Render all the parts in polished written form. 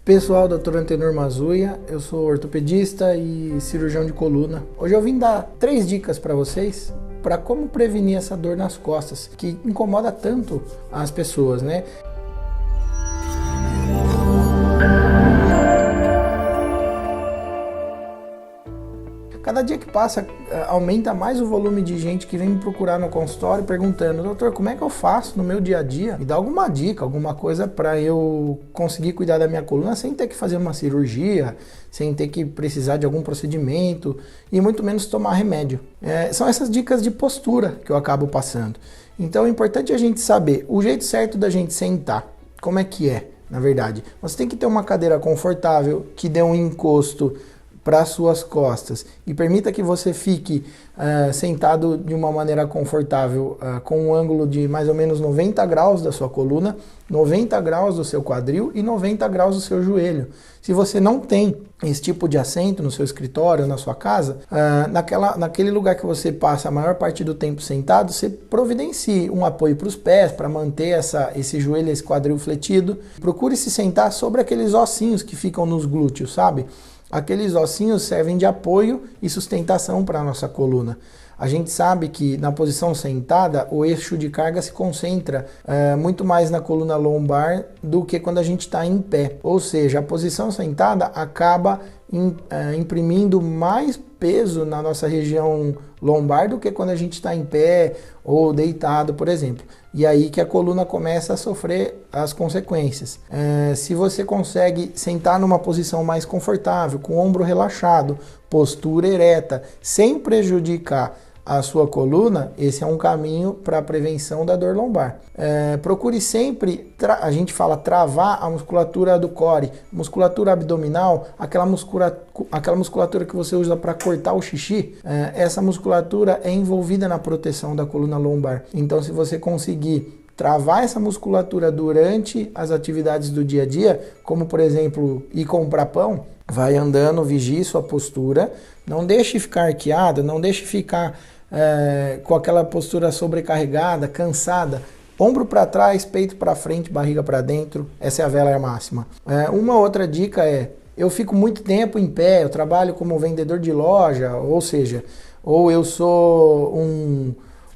Pessoal, Dr. Antenor Mazuia, eu sou ortopedista e cirurgião de coluna. Hoje eu vim dar 3 dicas para vocês para como prevenir essa dor nas costas, que incomoda tanto as pessoas, né? Cada dia que passa, aumenta mais o volume de gente que vem me procurar no consultório perguntando: doutor, como é que eu faço no meu dia a dia? Me dá alguma dica, alguma coisa para eu conseguir cuidar da minha coluna sem ter que fazer uma cirurgia, sem ter que precisar de algum procedimento e muito menos tomar remédio. São essas dicas de postura que eu acabo passando. Então é importante a gente saber o jeito certo da gente sentar. Como é que é, na verdade? Você tem que ter uma cadeira confortável, que dê um encosto para as suas costas e permita que você fique sentado de uma maneira confortável, com um ângulo de mais ou menos 90 graus da sua coluna, 90 graus do seu quadril e 90 graus do seu joelho. Se você não tem esse tipo de assento no seu escritório, na sua casa, naquele lugar que você passa a maior parte do tempo sentado, você providencie um apoio para os pés, para manter esse joelho, esse quadril fletido. Procure se sentar sobre aqueles ossinhos que ficam nos glúteos, sabe? Aqueles ossinhos servem de apoio e sustentação para a nossa coluna. A gente sabe que na posição sentada, o eixo de carga se concentra muito mais na coluna lombar do que quando a gente está em pé. Ou seja, a posição sentada acaba imprimindo mais peso na nossa região lombar do que quando a gente está em pé ou deitado, por exemplo. E aí que a coluna começa a sofrer as consequências. Se você consegue sentar numa posição mais confortável, com o ombro relaxado, postura ereta, sem prejudicar a sua coluna, esse é um caminho para a prevenção da dor lombar. Procure sempre, a gente fala travar a musculatura do core, musculatura abdominal, aquela musculatura que você usa para cortar o xixi, essa musculatura é envolvida na proteção da coluna lombar. Então, se você conseguir travar essa musculatura durante as atividades do dia a dia, como por exemplo ir comprar pão, vai andando, vigie sua postura, não deixe ficar arqueado, não deixe ficar com aquela postura sobrecarregada, cansada. Ombro para trás, peito para frente, barriga para dentro, essa é a vela máxima. Uma outra dica eu fico muito tempo em pé, eu trabalho como vendedor de loja, ou eu sou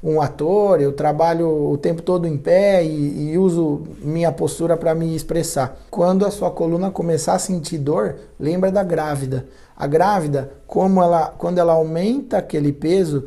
um ator, eu trabalho o tempo todo em pé e uso minha postura para me expressar. Quando a sua coluna começar a sentir dor, lembra da grávida. A grávida, quando ela aumenta aquele peso,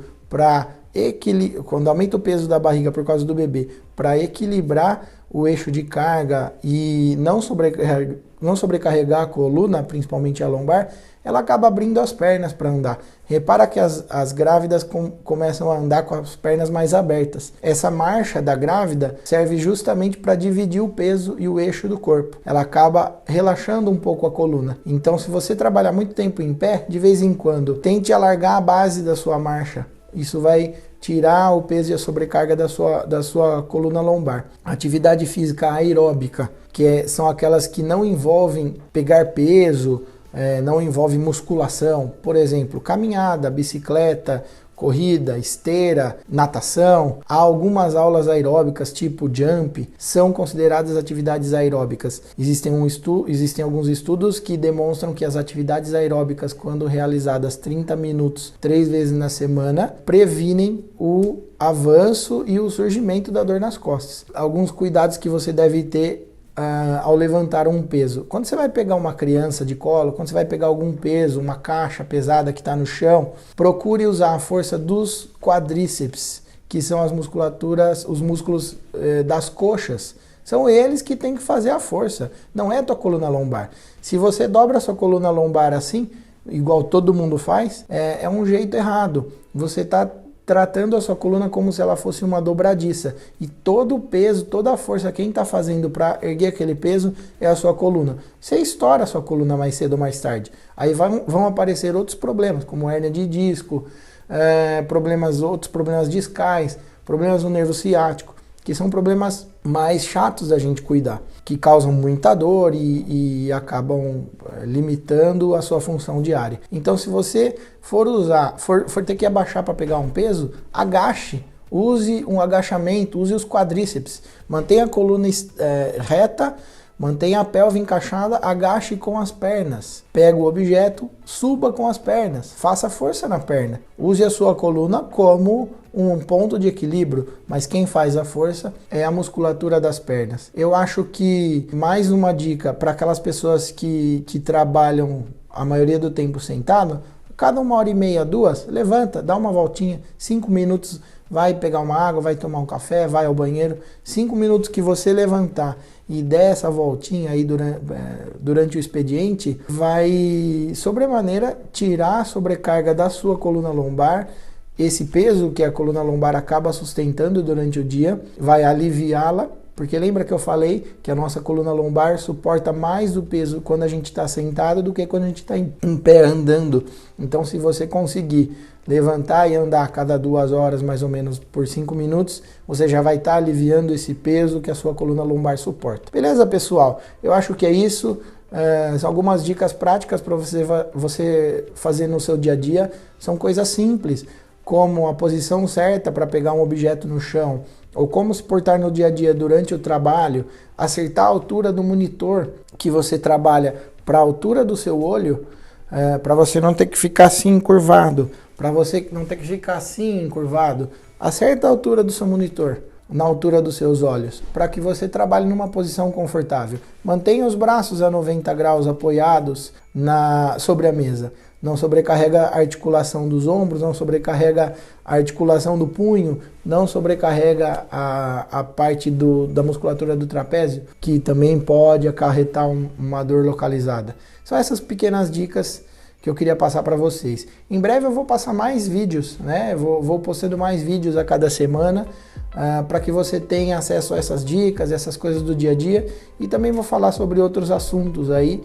quando aumenta o peso da barriga por causa do bebê, para equilibrar o eixo de carga e não sobrecarregar a coluna, principalmente a lombar, ela acaba abrindo as pernas para andar. Repara que as grávidas começam a andar com as pernas mais abertas. Essa marcha da grávida serve justamente para dividir o peso e o eixo do corpo. Ela acaba relaxando um pouco a coluna. Então, se você trabalhar muito tempo em pé, de vez em quando, tente alargar a base da sua marcha. Isso vai tirar o peso e a sobrecarga da sua coluna lombar. Atividade física aeróbica, são aquelas que não envolvem pegar peso, não envolve musculação, por exemplo, caminhada, bicicleta, corrida, esteira, natação. Há algumas aulas aeróbicas tipo jump, são consideradas atividades aeróbicas. Existem alguns estudos que demonstram que as atividades aeróbicas, quando realizadas 30 minutos 3 vezes na semana, previnem o avanço e o surgimento da dor nas costas. Alguns cuidados que você deve ter ao levantar um peso. Quando você vai pegar uma criança de colo, quando você vai pegar algum peso, uma caixa pesada que está no chão, procure usar a força dos quadríceps, que são os músculos das coxas. São eles que têm que fazer a força, não é a tua coluna lombar. Se você dobra a sua coluna lombar assim, igual todo mundo faz, é um jeito errado. Você está tratando a sua coluna como se ela fosse uma dobradiça. E todo o peso, toda a força, quem está fazendo para erguer aquele peso é a sua coluna. Você estoura a sua coluna mais cedo ou mais tarde. Aí vão aparecer outros problemas, como hérnia de disco, outros problemas discais, problemas no nervo ciático, que são problemas mais chatos da gente cuidar, que causam muita dor e acabam limitando a sua função diária. Então, se você for ter que abaixar para pegar um peso, agache, use um agachamento, use os quadríceps, mantenha a coluna reta, Mantenha a pelve encaixada, agache com as pernas. Pega o objeto, suba com as pernas. Faça força na perna. Use a sua coluna como um ponto de equilíbrio, mas quem faz a força é a musculatura das pernas. Eu acho que mais uma dica para aquelas pessoas que trabalham a maioria do tempo sentado, cada 1h30, 2, levanta, dá uma voltinha, 5 minutos, vai pegar uma água, vai tomar um café, vai ao banheiro. 5 minutos que você levantar e der essa voltinha aí durante o expediente, vai sobremaneira tirar a sobrecarga da sua coluna lombar. Esse peso que a coluna lombar acaba sustentando durante o dia, vai aliviá-la, porque lembra que eu falei que a nossa coluna lombar suporta mais do peso quando a gente está sentado do que quando a gente está em pé andando. Então, se você conseguir levantar e andar a cada 2 horas, mais ou menos por 5 minutos, você já vai estar aliviando esse peso que a sua coluna lombar suporta. Beleza, pessoal? Eu acho que é isso. São algumas dicas práticas para você fazer no seu dia a dia. São coisas simples, como a posição certa para pegar um objeto no chão, ou como se portar no dia a dia durante o trabalho, acertar a altura do monitor que você trabalha para a altura do seu olho, para você não ter que ficar assim encurvado, para você não ter que ficar assim encurvado. Acerta a altura do seu monitor, na altura dos seus olhos, para que você trabalhe numa posição confortável. Mantenha os braços a 90 graus apoiados sobre a mesa. Não sobrecarrega a articulação dos ombros, não sobrecarrega a articulação do punho, não sobrecarrega a parte da musculatura do trapézio, que também pode acarretar uma dor localizada. São essas pequenas dicas que eu queria passar para vocês. Em breve eu vou passar mais vídeos, né? Vou postando mais vídeos a cada semana, para que você tenha acesso a essas dicas, essas coisas do dia a dia, e também vou falar sobre outros assuntos aí,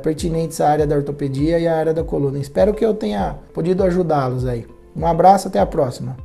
pertinentes à área da ortopedia e à área da coluna. Espero que eu tenha podido ajudá-los aí. Um abraço, até a próxima.